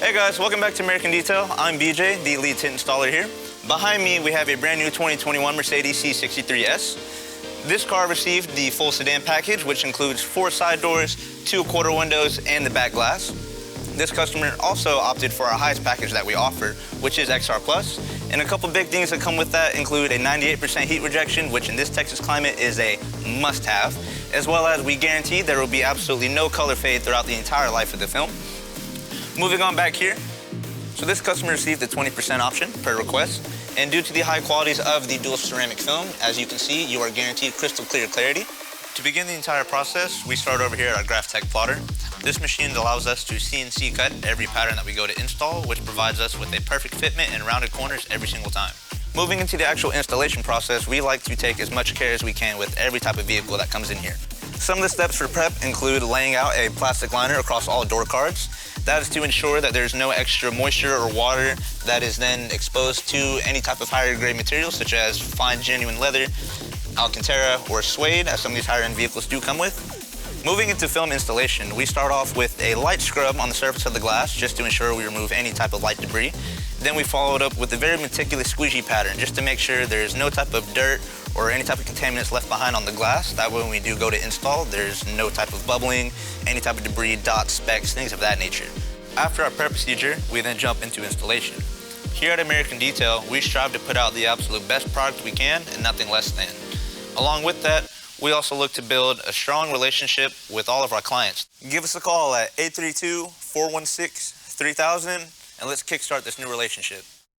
Hey guys, welcome back to American Detail. I'm BJ, the lead tint installer here. Behind me, we have a brand new 2021 Mercedes C63s. This car received the full sedan package, which includes 4 side doors, 2 quarter windows, and the back glass. This customer also opted for our highest package that we offer, which is XR Plus. And a couple big things that come with that include a 98% heat rejection, which in this Texas climate is a must-have, as well as we guarantee there will be absolutely no color fade throughout the entire life of the film. Moving on back here, so this customer received the 20% option per request, and due to the high qualities of the dual ceramic film, as you can see, you are guaranteed crystal clear clarity. To begin the entire process, we start over here at our GraphTech plotter. This machine allows us to CNC cut every pattern that we go to install, which provides us with a perfect fitment and rounded corners every single time. Moving into the actual installation process, we like to take as much care as we can with every type of vehicle that comes in here. Some of the steps for prep include laying out a plastic liner across all door cards. That is to ensure that there's no extra moisture or water that is then exposed to any type of higher grade material, such as fine genuine leather, Alcantara, or suede, as some of these higher end vehicles do come with. Moving into film installation, we start off with a light scrub on the surface of the glass just to ensure we remove any type of light debris. Then we follow it up with a very meticulous squeegee pattern just to make sure there's no type of dirt or any type of contaminants left behind on the glass. That way when we do go to install, there's no type of bubbling, any type of debris, dots, specks, things of that nature. After our prep procedure, we then jump into installation. Here at American Detail, we strive to put out the absolute best product we can and nothing less than. Along with that, we also look to build a strong relationship with all of our clients. Give us a call at 832-416-3000 and let's kickstart this new relationship.